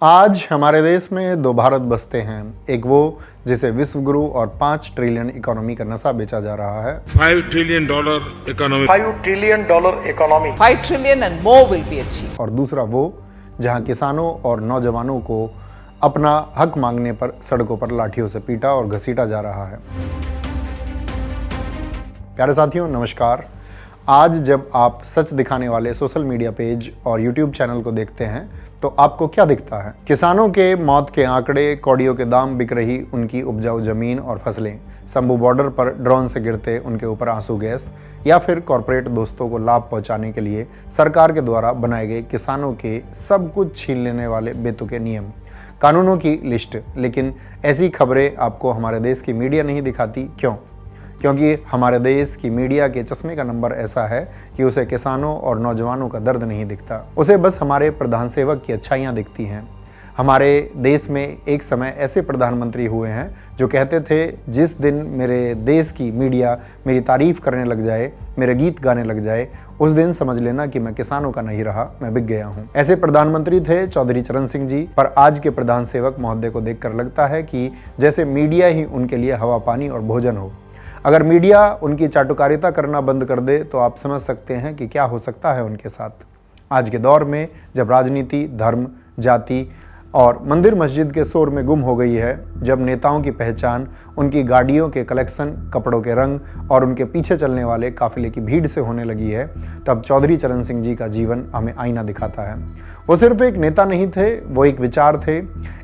आज हमारे देश में दो भारत बसते हैं। एक वो जिसे विश्व गुरु और 5 ट्रिलियन इकोनॉमी का नशा बेचा जा रहा है। $5 trillion economy. $5 trillion economy. 5 trillion and more will be achieved. और दूसरा वो जहां किसानों और नौजवानों को अपना हक मांगने पर सड़कों पर लाठियों से पीटा और घसीटा जा रहा है। प्यारे साथियों, नमस्कार। आज जब आप सच दिखाने वाले सोशल मीडिया पेज और यूट्यूब चैनल को देखते हैं तो आपको क्या दिखता है? किसानों के मौत के आंकड़े, कौड़ियों के दाम, बिक रही उनकी उपजाऊ जमीन और फसलें, शंभू बॉर्डर पर ड्रोन से गिरते उनके ऊपर आंसू गैस, या फिर कॉरपोरेट दोस्तों को लाभ पहुंचाने के लिए सरकार के द्वारा बनाए गए किसानों के सब कुछ छीन लेने वाले बेतुके नियम, कानूनों की लिस्ट। लेकिन ऐसी खबरें आपको हमारे देश की मीडिया नहीं दिखाती। क्यों? क्योंकि हमारे देश की मीडिया के चश्मे का नंबर ऐसा है कि उसे किसानों और नौजवानों का दर्द नहीं दिखता। उसे बस हमारे प्रधान सेवक की अच्छाइयाँ दिखती हैं। हमारे देश में एक समय ऐसे प्रधानमंत्री हुए हैं जो कहते थे, जिस दिन मेरे देश की मीडिया मेरी तारीफ करने लग जाए, मेरे गीत गाने लग जाए, उस दिन समझ लेना कि मैं किसानों का नहीं रहा, मैं बिक गया हूँ। ऐसे प्रधानमंत्री थे चौधरी चरण सिंह जी। पर आज के प्रधान सेवक महोदय को देखकर लगता है कि जैसे मीडिया ही उनके लिए हवा, पानी और भोजन हो। अगर मीडिया उनकी चाटुकारिता करना बंद कर दे तो आप समझ सकते हैं कि क्या हो सकता है उनके साथ। आज के दौर में जब राजनीति, धर्म, जाति और मंदिर मस्जिद के शोर में गुम हो गई है, जब नेताओं की पहचान उनकी गाड़ियों के कलेक्शन, कपड़ों के रंग और उनके पीछे चलने वाले काफिले की भीड़ से होने लगी है, तब चौधरी चरण सिंह जी का जीवन हमें आईना दिखाता है। वो सिर्फ एक नेता नहीं थे, वो एक विचार थे।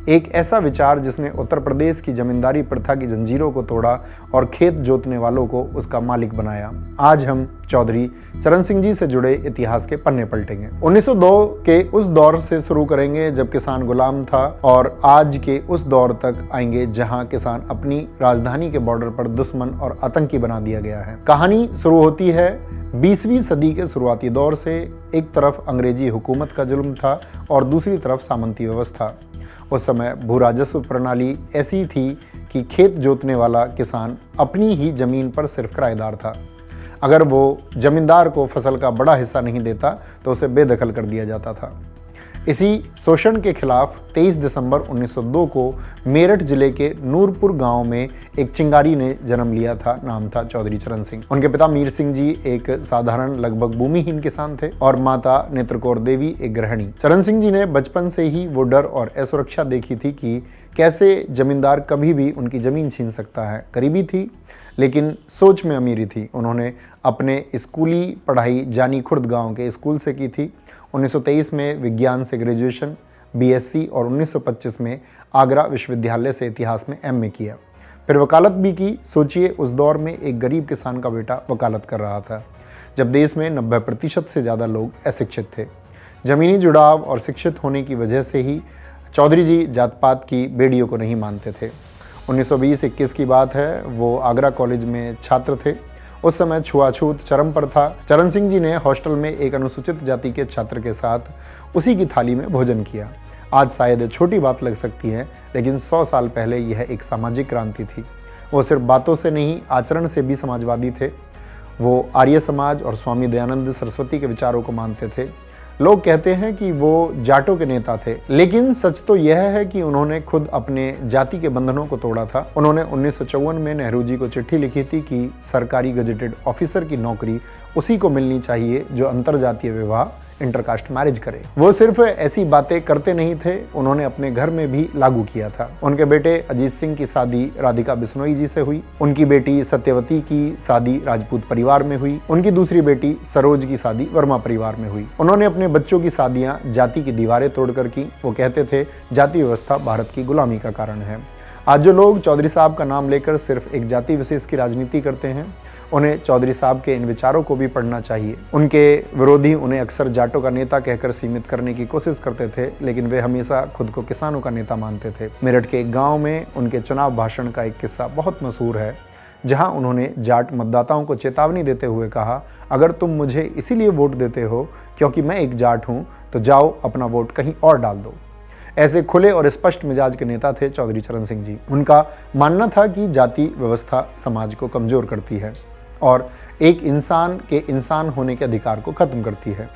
एक ऐसा विचार जिसने उत्तर प्रदेश की जमींदारी प्रथा की जंजीरों को तोड़ा और खेत जोतने वालों को उसका मालिक बनाया। आज हम चौधरी चरण सिंह जी से जुड़े इतिहास के पन्ने पलटेंगे। 1902 के उस दौर से शुरू करेंगे जब किसान गुलाम था, और आज के उस दौर तक आएंगे जहां किसान अपनी राजधानी के बॉर्डर पर दुश्मन और आतंकी बना दिया गया है। कहानी शुरू होती है 20वीं सदी के शुरुआती दौर से। एक तरफ अंग्रेजी हुकूमत का जुल्म था और दूसरी तरफ सामंती व्यवस्था। उस समय भू राजस्व प्रणाली ऐसी थी कि खेत जोतने वाला किसान अपनी ही जमीन पर सिर्फ किराएदार था। अगर वो जमींदार को फसल का बड़ा हिस्सा नहीं देता तो उसे बेदखल कर दिया जाता था। इसी शोषण के खिलाफ 23 दिसंबर 1902 को मेरठ जिले के नूरपुर गांव में एक चिंगारी ने जन्म लिया था। नाम था चौधरी चरण सिंह। उनके पिता मीर सिंह जी एक साधारण, लगभग भूमिहीन किसान थे और माता नेत्रकौर देवी एक गृहिणी। चरण सिंह जी ने बचपन से ही वो डर और असुरक्षा देखी थी कि कैसे जमींदार कभी भी उनकी जमीन छीन सकता है। गरीबी थी लेकिन सोच में अमीरी थी। उन्होंने अपने स्कूली पढ़ाई जानी खुर्द गाँव के स्कूल से की थी। 1923 में विज्ञान से ग्रेजुएशन, बीएससी और 1925 में आगरा विश्वविद्यालय से इतिहास में एमए किया। फिर वकालत भी की। सोचिए, उस दौर में एक गरीब किसान का बेटा वकालत कर रहा था, जब देश में 90% से ज़्यादा लोग अशिक्षित थे। ज़मीनी जुड़ाव और शिक्षित होने की वजह से ही चौधरी जी जात पात की बेड़ियों को नहीं मानते थे। 1920-21 की बात है, वो आगरा कॉलेज में छात्र थे। उस समय छुआछूत चरम पर था। चरण सिंह जी ने हॉस्टल में एक अनुसूचित जाति के छात्र के साथ उसी की थाली में भोजन किया। आज शायद छोटी बात लग सकती है, लेकिन 100 साल पहले यह एक सामाजिक क्रांति थी। वो सिर्फ बातों से नहीं, आचरण से भी समाजवादी थे। वो आर्य समाज और स्वामी दयानंद सरस्वती के विचारों को मानते थे। लोग कहते हैं कि वो जाटों के नेता थे, लेकिन सच तो यह है कि उन्होंने खुद अपने जाति के बंधनों को तोड़ा था। उन्होंने 1954 में नेहरू जी को चिट्ठी लिखी थी कि सरकारी गजेटेड ऑफिसर की नौकरी उसी को मिलनी चाहिए जो अंतरजातीय विवाह, इंटरकास्ट मैरिज करे। वो सिर्फ ऐसी बातें करते नहीं थे, उन्होंने अपने घर में भी लागू किया था। उनके बेटे अजीत सिंह की शादी राधिका बिश्नोई जी से हुई। उनकी बेटी सत्यवती की शादी राजपूत परिवार में हुई। उनकी दूसरी बेटी सरोज की शादी वर्मा परिवार में हुई। उन्होंने अपने बच्चों की शादियां जाति की दीवारें तोड़कर की। वो कहते थे, जाति व्यवस्था भारत की गुलामी का कारण है। आज जो लोग चौधरी साहब का नाम लेकर सिर्फ एक जाति विशेष की राजनीति करते हैं, उन्हें चौधरी साहब के इन विचारों को भी पढ़ना चाहिए। उनके विरोधी उन्हें अक्सर जाटों का नेता कहकर सीमित करने की कोशिश करते थे, लेकिन वे हमेशा खुद को किसानों का नेता मानते थे। मेरठ के एक गांव में उनके चुनाव भाषण का एक किस्सा बहुत मशहूर है, जहां उन्होंने जाट मतदाताओं को चेतावनी देते हुए कहा, अगर तुम मुझे इसीलिए वोट देते हो क्योंकि मैं एक जाट हूं, तो जाओ अपना वोट कहीं और डाल दो। ऐसे खुले और स्पष्ट मिजाज के नेता थे चौधरी चरण सिंह जी। उनका मानना था कि जाति व्यवस्था समाज को कमजोर करती है और एक इंसान के इंसान होने के अधिकार को खत्म करती है।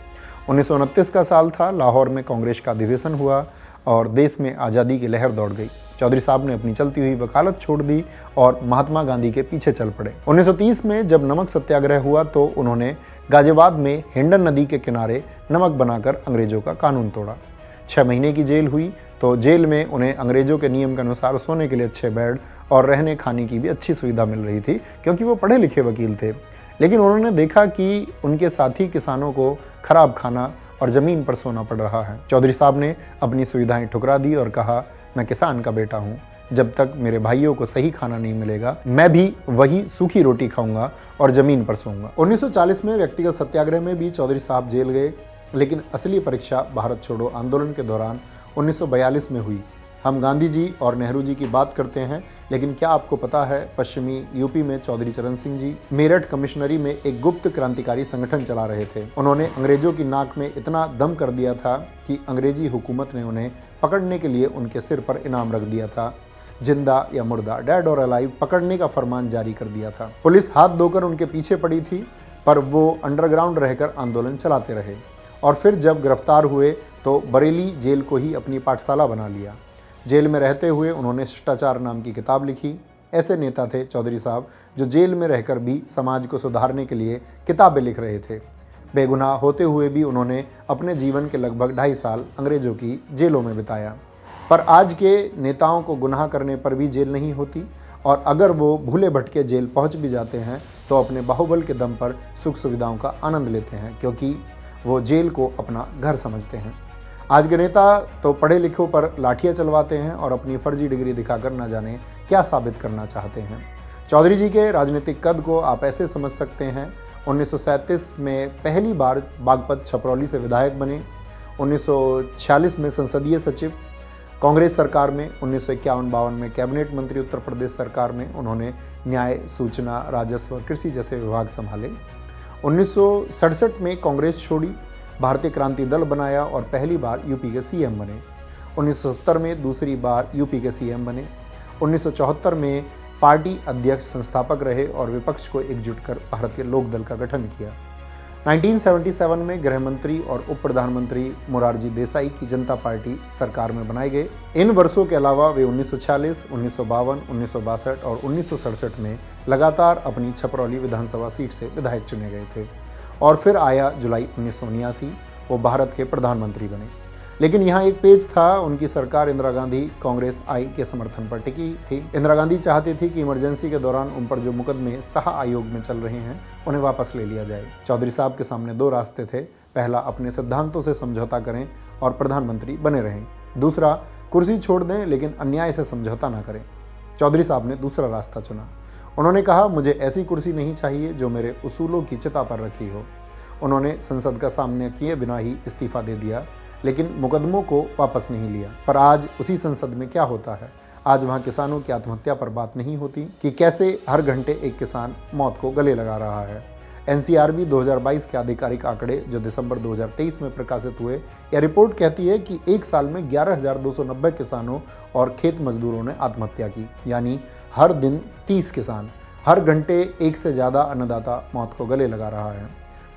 1929 का साल था। लाहौर में कांग्रेस का अधिवेशन हुआ और देश में आज़ादी की लहर दौड़ गई। चौधरी साहब ने अपनी चलती हुई वकालत छोड़ दी और महात्मा गांधी के पीछे चल पड़े। 1930 में जब नमक सत्याग्रह हुआ तो उन्होंने गाजियाबाद में हिंडन नदी के किनारे नमक बनाकर अंग्रेजों का कानून तोड़ा। 6 महीने की जेल हुई तो जेल में उन्हें अंग्रेजों के नियम के अनुसार सोने के लिए अच्छे बेड और रहने खाने की भी अच्छी सुविधा मिल रही थी, क्योंकि वो पढ़े लिखे वकील थे। लेकिन उन्होंने देखा कि उनके साथी किसानों को खराब खाना और ज़मीन पर सोना पड़ रहा है। चौधरी साहब ने अपनी सुविधाएं ठुकरा दी और कहा, मैं किसान का बेटा हूँ, जब तक मेरे भाइयों को सही खाना नहीं मिलेगा मैं भी वही सूखी रोटी खाऊंगा और ज़मीन पर सोऊंगा। 1940 में व्यक्तिगत सत्याग्रह में भी चौधरी साहब जेल गए, लेकिन असली परीक्षा भारत छोड़ो आंदोलन के दौरान 1942 में हुई। हम गांधी जी और नेहरू जी की बात करते हैं, लेकिन क्या आपको पता है पश्चिमी यूपी में चौधरी चरण सिंह जी मेरठ कमिश्नरी में एक गुप्त क्रांतिकारी संगठन चला रहे थे। उन्होंने अंग्रेजों की नाक में इतना दम कर दिया था कि अंग्रेजी हुकूमत ने उन्हें पकड़ने के लिए उनके सिर पर इनाम रख दिया था। जिंदा या मुर्दा, डेड और अलाइव पकड़ने का फरमान जारी कर दिया था। पुलिस हाथ धोकर उनके पीछे पड़ी थी, पर वो अंडरग्राउंड रहकर आंदोलन चलाते रहे और फिर जब गिरफ्तार हुए तो बरेली जेल को ही अपनी पाठशाला बना लिया। जेल में रहते हुए उन्होंने शिष्टाचार नाम की किताब लिखी। ऐसे नेता थे चौधरी साहब जो जेल में रहकर भी समाज को सुधारने के लिए किताबें लिख रहे थे। बेगुनाह होते हुए भी उन्होंने अपने जीवन के लगभग 2.5 साल अंग्रेजों की जेलों में बिताया। पर आज के नेताओं को गुनाह करने पर भी जेल नहीं होती, और अगर वो भूले भटके जेल पहुंच भी जाते हैं तो अपने बाहुबल के दम पर सुख सुविधाओं का आनंद लेते हैं, क्योंकि वो जेल को अपना घर समझते हैं। आज के नेता तो पढ़े लिखों पर लाठियां चलवाते हैं और अपनी फर्जी डिग्री दिखाकर न जाने क्या साबित करना चाहते हैं। चौधरी जी के राजनीतिक कद को आप ऐसे समझ सकते हैं। 1937 में पहली बार बागपत छपरौली से विधायक बने। 1946 में संसदीय सचिव कांग्रेस सरकार में। 1951-52 में कैबिनेट मंत्री उत्तर प्रदेश सरकार में। उन्होंने न्याय, सूचना, राजस्व, कृषि जैसे विभाग संभाले। 1967 में कांग्रेस छोड़ी, भारतीय क्रांति दल बनाया और पहली बार यूपी के सीएम बने। 1970 में दूसरी बार यूपी के सीएम बने। 1974 में पार्टी अध्यक्ष संस्थापक रहे और विपक्ष को एकजुट कर भारतीय लोक दल का गठन किया। 1977 में गृह मंत्री और उप प्रधानमंत्री मोरारजी देसाई की जनता पार्टी सरकार में बनाए गए। इन वर्षों के अलावा वे 1946, 1952, 1962 और 1967 में लगातार अपनी छपरौली विधानसभा सीट से विधायक चुने गए थे। और फिर आया जुलाई 1979, वो भारत के प्रधानमंत्री बने। लेकिन यहाँ एक पेज था, उनकी सरकार इंदिरा गांधी कांग्रेस आई के समर्थन पर टिकी थी। इंदिरा गांधी चाहती थी कि इमरजेंसी के दौरान उन पर जो मुकदमे साहा आयोग में चल रहे हैं उन्हें वापस ले लिया जाए। चौधरी साहब के सामने 2 रास्ते थे। पहला, अपने सिद्धांतों से समझौता करें और प्रधानमंत्री बने रहें। दूसरा, कुर्सी छोड़ दें लेकिन अन्याय से समझौता ना करें। चौधरी साहब ने दूसरा रास्ता चुना। उन्होंने कहा, मुझे ऐसी कुर्सी नहीं चाहिए जो मेरे उसूलों की चिता पर रखी हो। उन्होंने संसद का सामना किए बिना ही इस्तीफा दे दिया, लेकिन मुकदमों को वापस नहीं लिया। पर आज उसी संसद में क्या होता है? आज वहाँ किसानों की आत्महत्या पर बात नहीं होती कि कैसे हर घंटे एक किसान मौत को गले लगा रहा है। एनसीआरबी 2022 के आधिकारिक आंकड़े जो दिसंबर 2023 में प्रकाशित हुए, यह रिपोर्ट कहती है कि एक साल में 11,290 किसानों और खेत मजदूरों ने आत्महत्या की। यानी हर दिन 30 किसान, हर घंटे 1 से ज़्यादा अन्नदाता मौत को गले लगा रहा है।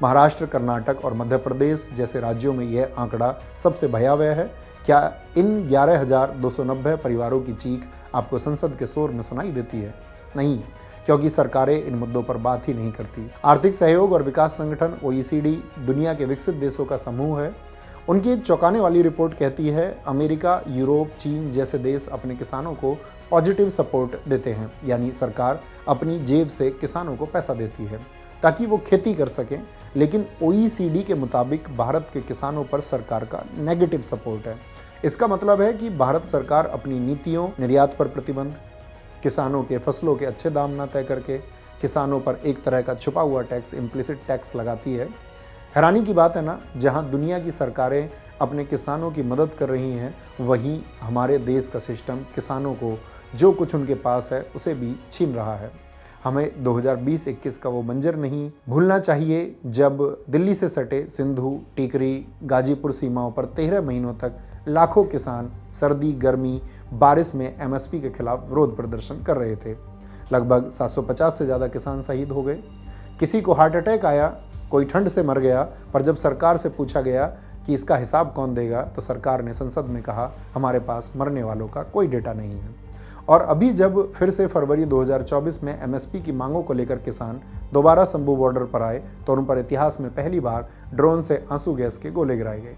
महाराष्ट्र, कर्नाटक और मध्य प्रदेश जैसे राज्यों में यह आंकड़ा सबसे भयावह है। क्या इन 11,290 परिवारों की चीख आपको संसद के शोर में सुनाई देती है? नहीं, क्योंकि सरकारें इन मुद्दों पर बात ही नहीं करती। आर्थिक सहयोग और विकास संगठन OECD दुनिया के विकसित देशों का समूह है। उनकी एक चौंकाने वाली रिपोर्ट कहती है, अमेरिका, यूरोप, चीन जैसे देश अपने किसानों को पॉजिटिव सपोर्ट देते हैं, यानी सरकार अपनी जेब से किसानों को पैसा देती है ताकि वो खेती कर सकें। लेकिन OECD के मुताबिक भारत के किसानों पर सरकार का नेगेटिव सपोर्ट है। इसका मतलब है कि भारत सरकार अपनी नीतियों, निर्यात पर प्रतिबंध, किसानों के फसलों के अच्छे दाम न तय करके किसानों पर एक तरह का छुपा हुआ टैक्स, इम्प्लिसिट टैक्स लगाती है। हैरानी की बात है ना, जहां दुनिया की सरकारें अपने किसानों की मदद कर रही हैं, वहीं हमारे देश का सिस्टम किसानों को जो कुछ उनके पास है उसे भी छीन रहा है। हमें 2020-21 का वो मंजर नहीं भूलना चाहिए जब दिल्ली से सटे सिंधु, टीकरी, गाजीपुर सीमाओं पर 13 महीनों तक लाखों किसान सर्दी, गर्मी, बारिश में MSP के खिलाफ विरोध प्रदर्शन कर रहे थे। लगभग 750 से ज़्यादा किसान शहीद हो गए। किसी को हार्ट अटैक आया, कोई ठंड से मर गया। पर जब सरकार से पूछा गया कि कि इसका हिसाब कौन देगा, तो सरकार ने संसद में कहा हमारे पास मरने वालों का कोई डेटा नहीं है। और अभी जब फिर से फरवरी 2024 में एमएसपी की मांगों को लेकर किसान दोबारा शंभू बॉर्डर पर आए तो उन पर इतिहास में पहली बार ड्रोन से आंसू गैस के गोले गिराए गए,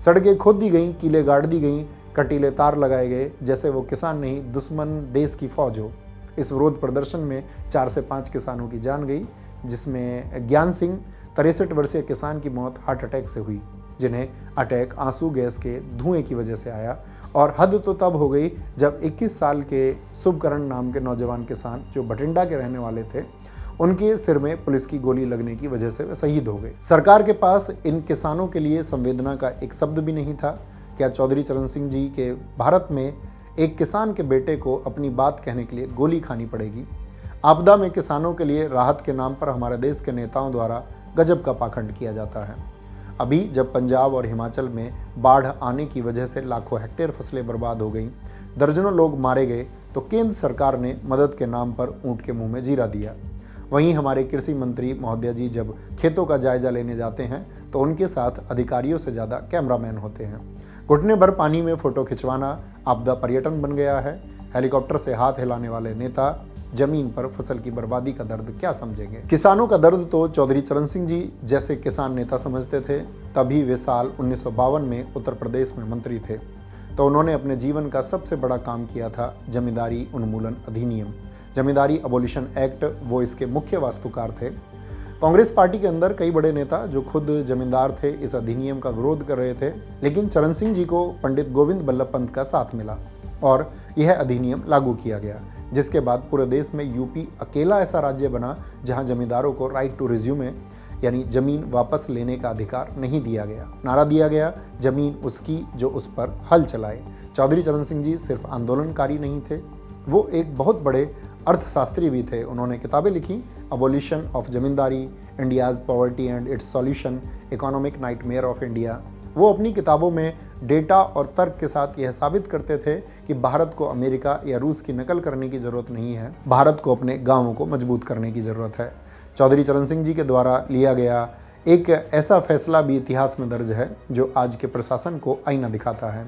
सड़कें खोद दी गईं, कीले गाड़ दी गईं, कटीले तार लगाए गए, जैसे वो किसान नहीं दुश्मन देश की फौज हो। इस विरोध प्रदर्शन में 4 से 5 किसानों की जान गई, जिसमें ज्ञान सिंह 63 वर्षीय किसान की मौत हार्ट अटैक से हुई, जिन्हें अटैक आंसू गैस के धुएं की वजह से आया। और हद तो तब हो गई जब 21 साल के शुभकरण नाम के नौजवान किसान जो बठिंडा के रहने वाले थे, उनके सिर में पुलिस की गोली लगने की वजह से वे शहीद हो गए। सरकार के पास इन किसानों के लिए संवेदना का एक शब्द भी नहीं था। क्या चौधरी चरण सिंह जी के भारत में एक किसान के बेटे को अपनी बात कहने के लिए गोली खानी पड़ेगी? आपदा में किसानों के लिए राहत के नाम पर हमारे देश के नेताओं द्वारा गजब का पाखंड किया जाता है। अभी जब पंजाब और हिमाचल में बाढ़ आने की वजह से लाखों हेक्टेयर फसलें बर्बाद हो गईं, दर्जनों लोग मारे गए, तो केंद्र सरकार ने मदद के नाम पर ऊंट के मुंह में जीरा दिया। वहीं हमारे कृषि मंत्री महोदय जी जब खेतों का जायजा लेने जाते हैं तो उनके साथ अधिकारियों से ज़्यादा कैमरामैन होते हैं। घुटने भर पानी में फोटो खिंचवाना आपदा पर्यटन बन गया है। हेलीकॉप्टर से हाथ हिलाने वाले नेता जमीन पर फसल की बर्बादी का दर्द क्या समझेंगे? किसानों का दर्द तो चौधरी चरण सिंह जी जैसे किसान नेता समझते थे। तभी वे साल 1952 में उत्तर प्रदेश में मंत्री थे, तो उन्होंने अपने जीवन का सबसे बड़ा काम किया था जमींदारी उन्मूलन अधिनियम, जमींदारी अबोलिशन एक्ट। वो इसके मुख्य वास्तुकार थे। कांग्रेस पार्टी के अंदर कई बड़े नेता जो खुद जमींदार थे इस अधिनियम का विरोध कर रहे थे, लेकिन चरण सिंह जी को पंडित गोविंद बल्लभ पंत का साथ मिला और यह अधिनियम लागू किया गया, जिसके बाद पूरे देश में यूपी अकेला ऐसा राज्य बना जहां जमींदारों को राइट टू रिज्यूमे यानी जमीन वापस लेने का अधिकार नहीं दिया गया। नारा दिया गया, जमीन उसकी जो उस पर हल चलाए। चौधरी चरण सिंह जी सिर्फ आंदोलनकारी नहीं थे, वो एक बहुत बड़े अर्थशास्त्री भी थे। उन्होंने किताबें लिखी, abolition of zamindari, India's poverty and it's solution, economic nightmare of India. वो अपनी किताबों में डेटा और तर्क के साथ यह साबित करते थे कि भारत को अमेरिका या रूस की नकल करने की ज़रूरत नहीं है, भारत को अपने गांवों को मजबूत करने की ज़रूरत है। चौधरी चरण सिंह जी के द्वारा लिया गया एक ऐसा फैसला भी इतिहास में दर्ज है जो आज के प्रशासन को आईना दिखाता है।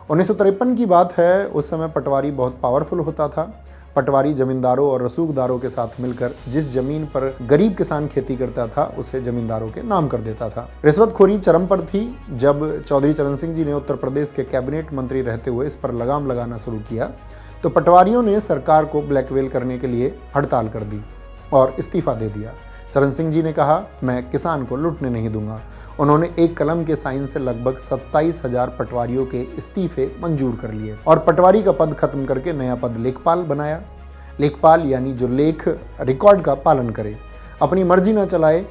1953 की बात है। उस समय पटवारी बहुत पावरफुल होता था। पटवारी जमींदारों और रसूखदारों के साथ मिलकर जिस जमीन पर गरीब किसान खेती करता था उसे जमींदारों के नाम कर देता था। रिश्वतखोरी चरम पर थी। जब चौधरी चरण सिंह जी ने उत्तर प्रदेश के कैबिनेट मंत्री रहते हुए इस पर लगाम लगाना शुरू किया तो पटवारियों ने सरकार को ब्लैकमेल करने के लिए हड़ताल कर दी और इस्तीफा दे दिया। चरण सिंह जी ने कहा, मैं किसान को लूटने नहीं दूंगा। उन्होंने एक कलम के साइन से लगभग 27,000 पटवारियों के इस्तीफे मंजूर कर लिए और पटवारी का पद खत्म करके नया पद लेखपाल बनाया। लेखपाल यानी जो लेख रिकॉर्ड का पालन करे, अपनी मर्जी न चलाए।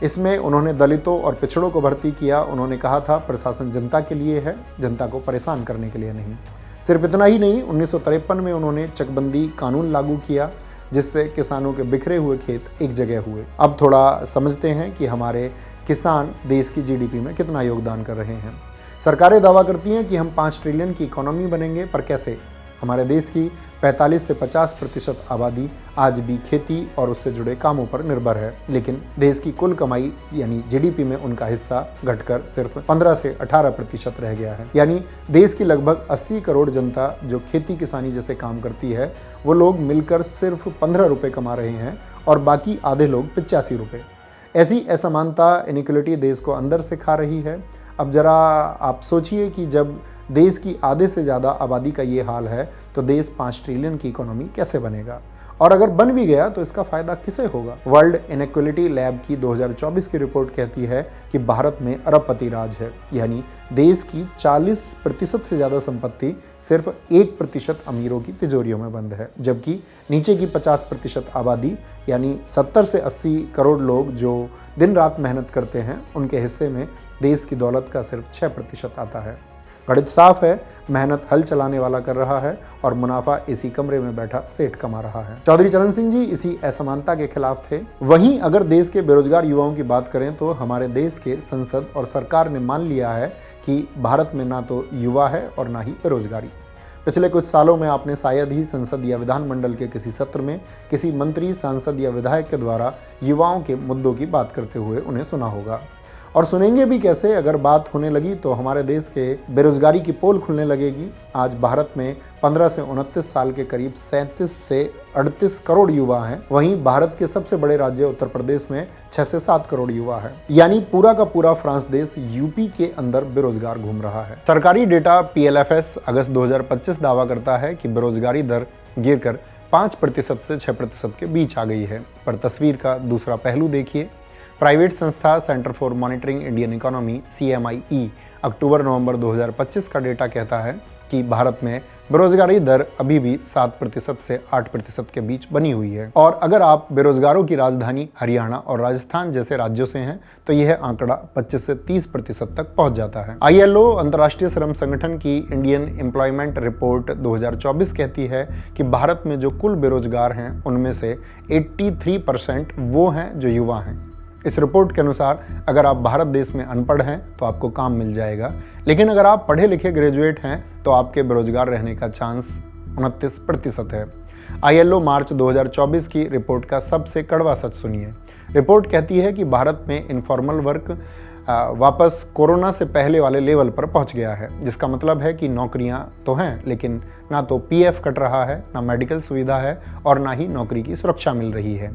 इसमें उन्होंने दलितों और पिछड़ों को भर्ती किया। उन्होंने कहा था प्रशासन जनता के लिए है, जनता को परेशान करने के लिए नहीं। सिर्फ इतना ही नहीं, 1953 में उन्होंने चकबंदी कानून लागू किया जिससे किसानों के बिखरे हुए खेत एक जगह हुए। अब थोड़ा समझते हैं कि हमारे किसान देश की जीडीपी में कितना योगदान कर रहे हैं। सरकारें दावा करती हैं कि हम 5 ट्रिलियन की इकोनॉमी बनेंगे, पर कैसे? हमारे देश की 45 से 50% आबादी आज भी खेती और उससे जुड़े कामों पर निर्भर है, लेकिन देश की कुल कमाई यानी जीडीपी में उनका हिस्सा घटकर सिर्फ 15 से 18% रह गया है। यानी देश की लगभग 80 करोड़ जनता जो खेती किसानी जैसे काम करती है, वो लोग मिलकर सिर्फ 15 रुपये कमा रहे हैं और बाकी आधे लोग 85 रुपये। ऐसी असमानता, इनइक्वलिटी देश को अंदर से खा रही है। अब जरा आप सोचिए कि जब देश की आधे से ज़्यादा आबादी का ये हाल है तो देश 5 ट्रिलियन की इकोनॉमी कैसे बनेगा? और अगर बन भी गया तो इसका फ़ायदा किसे होगा? वर्ल्ड इनइक्वलिटी लैब की 2024 की रिपोर्ट कहती है कि भारत में अरबपति राज है, यानी देश की 40% से ज़्यादा संपत्ति सिर्फ 1% अमीरों की तिजोरियों में बंद है, जबकि नीचे की 50% आबादी यानी 70 से 80 करोड़ लोग जो दिन रात मेहनत करते हैं, उनके हिस्से में देश की दौलत का सिर्फ 6% आता है। गणित साफ है, मेहनत हल चलाने वाला कर रहा है और मुनाफा इसी कमरे में बैठा सेठ कमा रहा है। चौधरी चरण सिंह जी इसी असमानता के खिलाफ थे। वहीं अगर देश के बेरोजगार युवाओं की बात करें तो हमारे देश के संसद और सरकार ने मान लिया है कि भारत में ना तो युवा है और ना ही बेरोजगारी। पिछले कुछ सालों में आपने शायद ही संसद या विधानमंडल के किसी सत्र में किसी मंत्री, सांसद या विधायक के द्वारा युवाओं के मुद्दों की बात करते हुए उन्हें सुना होगा। और सुनेंगे भी कैसे, अगर बात होने लगी तो हमारे देश के बेरोजगारी की पोल खुलने लगेगी। आज भारत में 15 से 29 साल के करीब 37 से 38 करोड़ युवा हैं। वहीं भारत के सबसे बड़े राज्य उत्तर प्रदेश में 6 से 7 करोड़ युवा है। यानी पूरा का पूरा फ्रांस देश यूपी के अंदर बेरोजगार घूम रहा है। सरकारी डेटा PLFS अगस्त 2025 दावा करता है कि बेरोजगारी दर गिरकर 5% से 6% के बीच आ गई है। पर तस्वीर का दूसरा पहलू देखिए। प्राइवेट संस्था centre for monitoring Indian economy CMIE अक्टूबर-नवंबर 2025 का डेटा कहता है कि भारत में बेरोजगारी दर अभी भी 7% से 8% के बीच बनी हुई है। और अगर आप बेरोजगारों की राजधानी हरियाणा और राजस्थान जैसे राज्यों से हैं तो यह आंकड़ा 25 से 30% तक पहुंच जाता है। ILO अंतर्राष्ट्रीय श्रम संगठन की इंडियन एम्प्लॉयमेंट रिपोर्ट 2024 कहती है कि भारत में जो कुल बेरोजगार हैं उनमें से 83% वो हैं जो युवा हैं। इस रिपोर्ट के अनुसार अगर आप भारत देश में अनपढ़ हैं तो आपको काम मिल जाएगा, लेकिन अगर आप पढ़े लिखे ग्रेजुएट हैं तो आपके बेरोजगार रहने का चांस 29% है। ILO मार्च 2024 की रिपोर्ट का सबसे कड़वा सच सुनिए। रिपोर्ट कहती है कि भारत में इनफॉर्मल वर्क वापस कोरोना से पहले वाले लेवल पर पहुंच गया है, जिसका मतलब है कि नौकरियां तो हैं लेकिन ना तो PF कट रहा है, ना मेडिकल सुविधा है और ना ही नौकरी की सुरक्षा मिल रही है।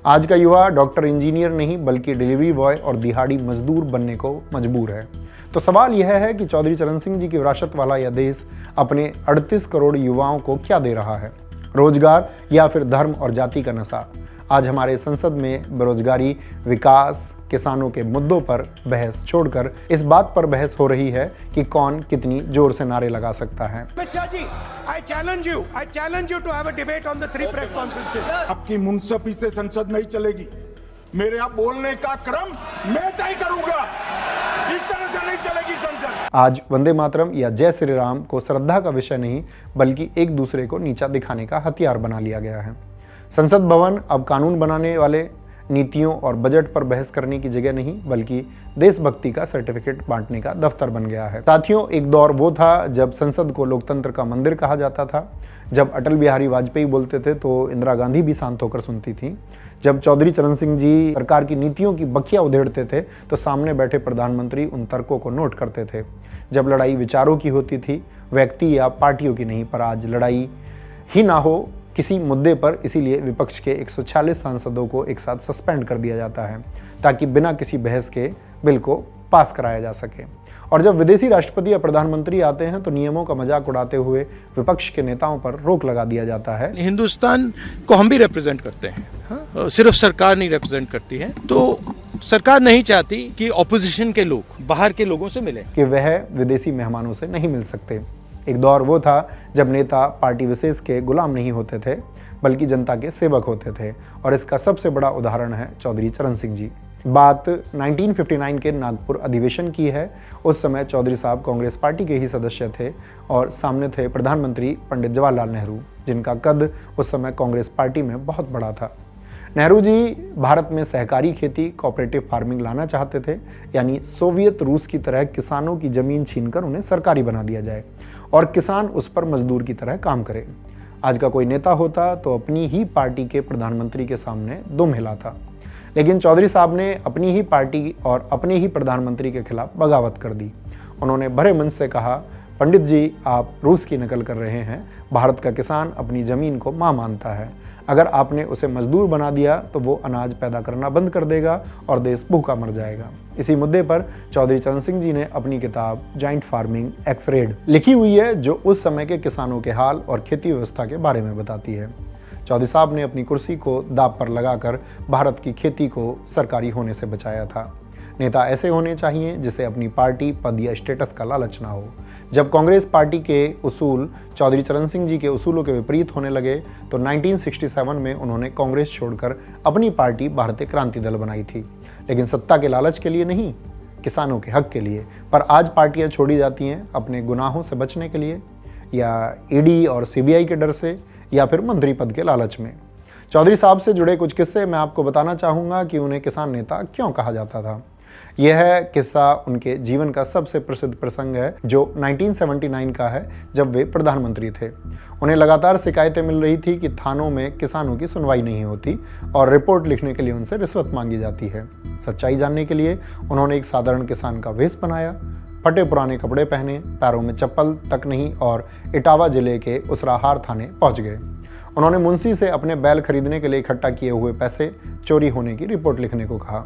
आज का युवा डॉक्टर इंजीनियर नहीं बल्कि डिलीवरी बॉय और दिहाड़ी मजदूर बनने को मजबूर है। तो सवाल यह है कि चौधरी चरण सिंह जी की विरासत वाला यह देश अपने 38 करोड़ युवाओं को क्या दे रहा है, रोजगार या फिर धर्म और जाति का नशा। आज हमारे संसद में बेरोजगारी, विकास, किसानों के मुद्दों पर बहस छोड़कर इस बात पर बहस हो रही है कि कौन कितनी जोर से नारे लगा सकता है। I challenge you to have a debate on the 3 press conferences. आपकी मुंसफी से संसद नहीं चलेगी। मेरे यहाँ बोलने का क्रम मैं तय करूंगा। इस तरह से नहीं चलेगी संसद। आज वंदे मातरम या जय श्री राम को श्रद्धा का विषय नहीं बल्कि एक दूसरे को नीचा दिखाने का हथियार बना लिया गया है। संसद भवन अब कानून बनाने वाले, नीतियों और बजट पर बहस करने की जगह नहीं बल्कि देशभक्ति का सर्टिफिकेट बांटने का दफ्तर बन गया है। साथियों, एक दौर वो था जब संसद को लोकतंत्र का मंदिर कहा जाता था। जब अटल बिहारी वाजपेयी बोलते थे तो इंदिरा गांधी भी शांत होकर सुनती थी। जब चौधरी चरण सिंह जी सरकार की नीतियों की बखिया उधेड़ते थे तो सामने बैठे प्रधानमंत्री उन तर्कों को नोट करते थे। जब लड़ाई विचारों की होती थी, व्यक्ति या पार्टियों की नहीं। पर आज लड़ाई ही ना हो किसी मुद्दे पर, इसीलिए विपक्ष के 146 सांसदों को एक साथ सस्पेंड कर दिया जाता है ताकि बिना किसी बहस के बिल को पास कराया जा सके। और जब विदेशी राष्ट्रपति या प्रधानमंत्री आते हैं तो नियमों का मजाक उड़ाते हुए विपक्ष के नेताओं पर रोक लगा दिया जाता है। हिंदुस्तान को हम भी रिप्रेजेंट करते हैं, हाँ? सिर्फ सरकार नहीं रिप्रेजेंट करती है, तो सरकार नहीं चाहती कि ऑपोजिशन के लोग बाहर के लोगों से मिले, कि वह विदेशी मेहमानों से नहीं मिल सकते। एक दौर वो था जब नेता पार्टी विशेष के गुलाम नहीं होते थे बल्कि जनता के सेवक होते थे, और इसका सबसे बड़ा उदाहरण है चौधरी चरण सिंह जी। बात 1959 के नागपुर अधिवेशन की है। उस समय चौधरी साहब कांग्रेस पार्टी के ही सदस्य थे और सामने थे प्रधानमंत्री पंडित जवाहरलाल नेहरू, जिनका कद उस समय कांग्रेस पार्टी में बहुत बड़ा था। नेहरू जी भारत में सहकारी खेती, कोऑपरेटिव फार्मिंग लाना चाहते थे, यानी सोवियत रूस की तरह किसानों की जमीन छीनकर उन्हें सरकारी बना दिया जाए और किसान उस पर मजदूर की तरह काम करे। आज का कोई नेता होता तो अपनी ही पार्टी के प्रधानमंत्री के सामने दुम हिलाता, लेकिन चौधरी साहब ने अपनी ही पार्टी और अपने ही प्रधानमंत्री के खिलाफ बगावत कर दी। उन्होंने भरे मन से कहा, पंडित जी आप रूस की नकल कर रहे हैं। भारत का किसान अपनी ज़मीन को माँ मानता है। अगर आपने उसे मजदूर बना दिया तो वो अनाज पैदा करना बंद कर देगा और देश भूखा मर जाएगा। इसी मुद्दे पर चौधरी चरण सिंह जी ने अपनी किताब जॉइंट फार्मिंग एक्स रेड लिखी हुई है, जो उस समय के किसानों के हाल और खेती व्यवस्था के बारे में बताती है। चौधरी साहब ने अपनी कुर्सी को दांव पर लगाकर भारत की खेती को सरकारी होने से बचाया था। नेता ऐसे होने चाहिए जिसे अपनी पार्टी, पद या स्टेटस का लालच ना हो। जब कांग्रेस पार्टी के उसूल चौधरी चरण सिंह जी के उसूलों के विपरीत होने लगे तो 1967 में उन्होंने कांग्रेस छोड़कर अपनी पार्टी भारतीय क्रांति दल बनाई थी, लेकिन सत्ता के लालच के लिए नहीं, किसानों के हक के लिए। पर आज पार्टियां छोड़ी जाती हैं अपने गुनाहों से बचने के लिए, या ईडी और सीबीआई के डर से, या फिर मंत्री पद के लालच में। चौधरी साहब से जुड़े कुछ किस्से मैं आपको बताना चाहूँगा कि उन्हें किसान नेता क्यों कहा जाता था। यह किस्सा उनके जीवन का सबसे प्रसिद्ध प्रसंग है, जो 1979 का है, जब वे प्रधानमंत्री थे। उन्हें लगातार शिकायतें मिल रही थी कि थानों में किसानों की सुनवाई नहीं होती और रिपोर्ट लिखने के लिए उनसे रिश्वत मांगी जाती है। सच्चाई जानने के लिए उन्होंने एक साधारण किसान का वेश बनाया, फटे पुराने कपड़े पहने, पैरों में चप्पल तक नहीं, और इटावा जिले के उसराहार थाने पहुंच गए। उन्होंने मुंशी से अपने बैल खरीदने के लिए इकट्ठा किए हुए पैसे चोरी होने की रिपोर्ट लिखने को कहा।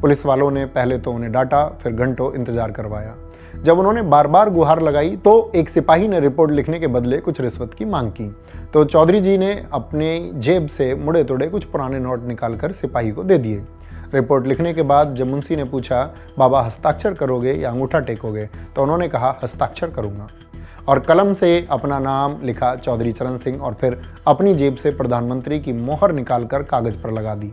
पुलिस वालों ने पहले तो उन्हें डांटा, फिर घंटों इंतजार करवाया। जब उन्होंने बार बार गुहार लगाई तो एक सिपाही ने रिपोर्ट लिखने के बदले कुछ रिश्वत की मांग की। तो चौधरी जी ने अपने जेब से मुड़े तोड़े कुछ पुराने नोट निकालकर सिपाही को दे दिए। रिपोर्ट लिखने के बाद जब मुंशी ने पूछा, बाबा हस्ताक्षर करोगे या अंगूठा टेकोगे, तो उन्होंने कहा हस्ताक्षर करूंगा, और कलम से अपना नाम लिखा चौधरी चरण सिंह, और फिर अपनी जेब से प्रधानमंत्री की मोहर निकालकर कागज पर लगा दी।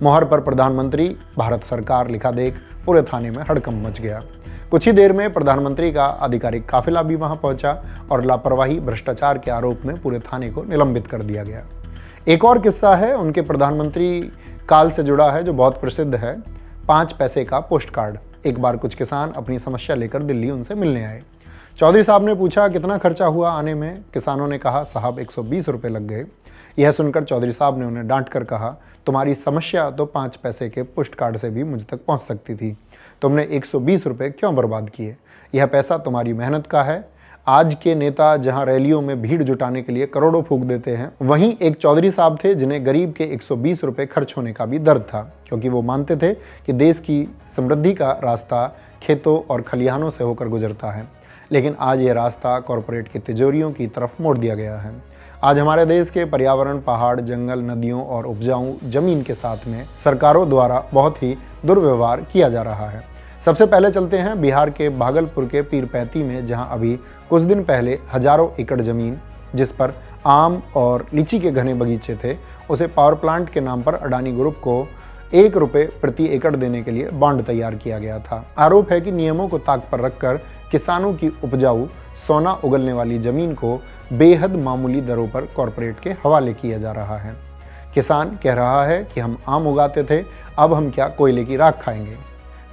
मोहर पर प्रधानमंत्री भारत सरकार लिखा देख पूरे थाने में हड़कंप मच गया। कुछ ही देर में प्रधानमंत्री का आधिकारिक काफिला भी वहां पहुंचा और लापरवाही भ्रष्टाचार के आरोप में पूरे थाने को निलंबित कर दिया गया। एक और किस्सा है उनके प्रधानमंत्री काल से जुड़ा है, जो बहुत प्रसिद्ध है। 5 पैसे का पोस्ट कार्ड। एक बार कुछ किसान अपनी समस्या लेकर दिल्ली उनसे मिलने आए। चौधरी साहब ने पूछा, कितना खर्चा हुआ आने में? किसानों ने कहा, साहब 120 रुपये लग गए। यह सुनकर चौधरी साहब ने उन्हें डांट कर कहा, तुम्हारी समस्या तो 5 पैसे के पोस्ट कार्ड से भी मुझ तक पहुंच सकती थी। तुमने 120 रुपये क्यों बर्बाद किए? यह पैसा तुम्हारी मेहनत का है। आज के नेता जहां रैलियों में भीड़ जुटाने के लिए करोड़ों फूंक देते हैं, वहीं एक चौधरी साहब थे जिन्हें गरीब के 120 रुपये खर्च होने का भी दर्द था, क्योंकि वो मानते थे कि देश की समृद्धि का रास्ता खेतों और खलिहानों से होकर गुजरता है। लेकिन आज ये रास्ता कॉरपोरेट की तिजोरियों की तरफ मोड़ दिया गया है। आज हमारे देश के पर्यावरण, पहाड़, जंगल, नदियों और उपजाऊ जमीन के साथ में सरकारों द्वारा बहुत ही दुर्व्यवहार किया जा रहा है। सबसे पहले चलते हैं बिहार के भागलपुर के पीरपैंती में, जहां अभी कुछ दिन पहले हजारों एकड़ जमीन, जिस पर आम और लीची के घने बगीचे थे, उसे पावर प्लांट के नाम पर अडानी ग्रुप को 1 रुपये प्रति एकड़ देने के लिए बॉन्ड तैयार किया गया था। आरोप है कि नियमों को ताक पर रखकर किसानों की उपजाऊ सोना उगलने वाली जमीन को बेहद मामूली दरों पर कॉरपोरेट के हवाले किया जा रहा है। किसान कह रहा है कि हम आम उगाते थे, अब हम क्या कोयले की राख खाएंगे।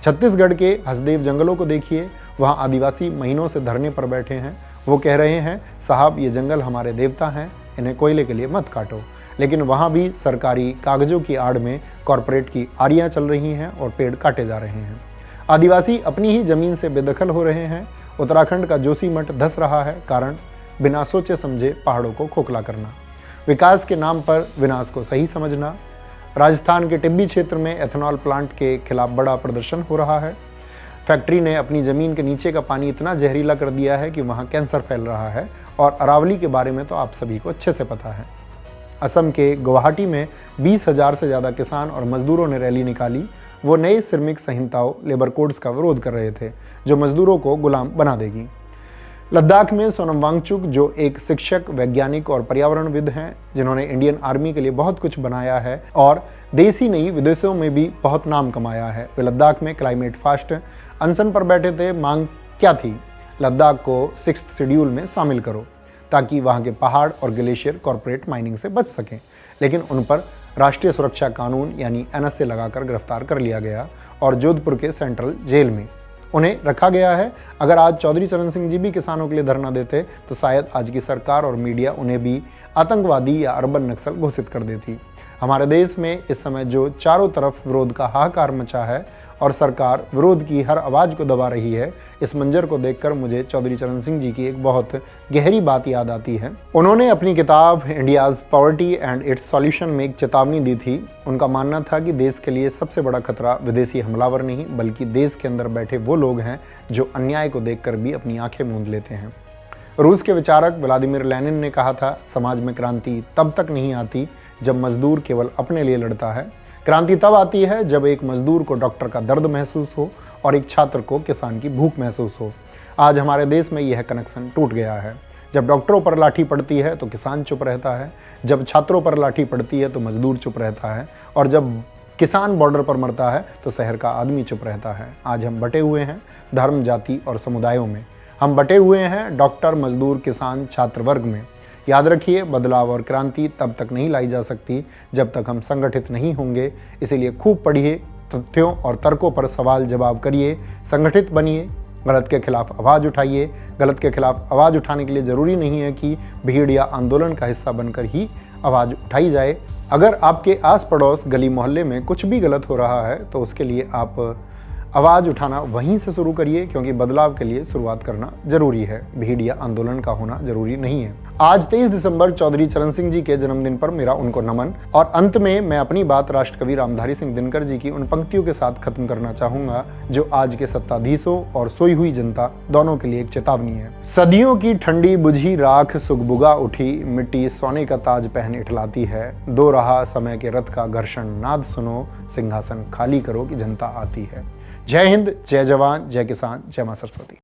छत्तीसगढ़ के हसदेव जंगलों को देखिए, वहाँ आदिवासी महीनों से धरने पर बैठे हैं। वो कह रहे हैं, साहब ये जंगल हमारे देवता हैं, इन्हें कोयले के लिए मत काटो। लेकिन वहाँ भी सरकारी कागजों की आड़ में कॉरपोरेट की आड़ियाँ चल रही हैं और पेड़ काटे जा रहे हैं। आदिवासी अपनी ही जमीन से बेदखल हो रहे हैं। उत्तराखंड का जोशीमठ धंस रहा है, कारण बिना सोचे समझे पहाड़ों को खोखला करना, विकास के नाम पर विनाश को सही समझना। राजस्थान के टिब्बी क्षेत्र में एथेनॉल प्लांट के खिलाफ बड़ा प्रदर्शन हो रहा है। फैक्ट्री ने अपनी ज़मीन के नीचे का पानी इतना जहरीला कर दिया है कि वहाँ कैंसर फैल रहा है, और अरावली के बारे में तो आप सभी को अच्छे से पता है। असम के गुवाहाटी में 20,000 से ज़्यादा किसान और मजदूरों ने रैली निकाली। वो नए श्रमिक संहिताओं, लेबर कोड्स का विरोध कर रहे थे, जो मजदूरों को गुलाम बना देगी। लद्दाख में सोनम वांगचुक, जो एक शिक्षक, वैज्ञानिक और पर्यावरणविद हैं, जिन्होंने इंडियन आर्मी के लिए बहुत कुछ बनाया है और देश ही नहीं विदेशों में भी बहुत नाम कमाया है, वे लद्दाख में क्लाइमेट फास्ट अनशन पर बैठे थे। मांग क्या थी? लद्दाख को 6th शेड्यूल में शामिल करो, ताकि वहाँ के पहाड़ और ग्लेशियर कॉरपोरेट माइनिंग से बच सकें। लेकिन उन पर राष्ट्रीय सुरक्षा कानून यानी NSA लगाकर गिरफ्तार कर लिया गया और जोधपुर के सेंट्रल जेल में उन्हें रखा गया है। अगर आज चौधरी चरण सिंह जी भी किसानों के लिए धरना देते, तो शायद आज की सरकार और मीडिया उन्हें भी आतंकवादी या अर्बन नक्सल घोषित कर देती। हमारे देश में इस समय जो चारों तरफ विरोध का हाहाकार मचा है और सरकार विरोध की हर आवाज़ को दबा रही है, इस मंजर को देखकर मुझे चौधरी चरण सिंह जी की एक बहुत गहरी बात याद आती है। उन्होंने अपनी किताब India's poverty and it's solution में एक चेतावनी दी थी। उनका मानना था कि देश के लिए सबसे बड़ा खतरा विदेशी हमलावर नहीं, बल्कि देश के अंदर बैठे वो लोग हैं जो अन्याय को देखकर भी अपनी आंखें मूंद लेते हैं। रूस के विचारक व्लादिमीर लेनिन ने कहा था, समाज में क्रांति तब तक नहीं आती जब मजदूर केवल अपने लिए लड़ता है। क्रांति तब आती है जब एक मजदूर को डॉक्टर का दर्द महसूस हो और एक छात्र को किसान की भूख महसूस हो। आज हमारे देश में यह कनेक्शन टूट गया है। जब डॉक्टरों पर लाठी पड़ती है तो किसान चुप रहता है, जब छात्रों पर लाठी पड़ती है तो मजदूर चुप रहता है, और जब किसान बॉर्डर पर मरता है तो शहर का आदमी चुप रहता है। आज हम बटे हुए हैं धर्म, जाति और समुदायों में। हम बटे हुए हैं डॉक्टर, मजदूर, किसान, छात्र वर्ग में। याद रखिए, बदलाव और क्रांति तब तक नहीं लाई जा सकती जब तक हम संगठित नहीं होंगे। इसीलिए खूब पढ़िए, तथ्यों और तर्कों पर सवाल जवाब करिए, संगठित बनिए, गलत के खिलाफ आवाज़ उठाइए। गलत के खिलाफ आवाज़ उठाने के लिए ज़रूरी नहीं है कि भीड़ या आंदोलन का हिस्सा बनकर ही आवाज़ उठाई जाए। अगर आपके आस पड़ोस गली मोहल्ले में कुछ भी गलत हो रहा है तो उसके लिए आप आवाज़ उठाना वहीं से शुरू करिए, क्योंकि बदलाव के लिए शुरुआत करना जरूरी है, भीड़ या आंदोलन का होना जरूरी नहीं है। आज 23 दिसंबर चौधरी चरण सिंह जी के जन्मदिन पर मेरा उनको नमन। और अंत में मैं अपनी बात राष्ट्रकवि रामधारी सिंह दिनकर जी की उन पंक्तियों के साथ खत्म करना चाहूंगा जो आज के सत्ताधीशों और सोई हुई जनता दोनों के लिए एक चेतावनी है। सदियों की ठंडी बुझी राख सुगबुगा उठी, मिट्टी सोने का ताज पहन इठलाती है। दो रहा समय के रथ का घर्षण नाद सुनो, सिंहासन खाली करो कि जनता आती है। जय हिंद, जय जवान, जय किसान, जय मां सरस्वती।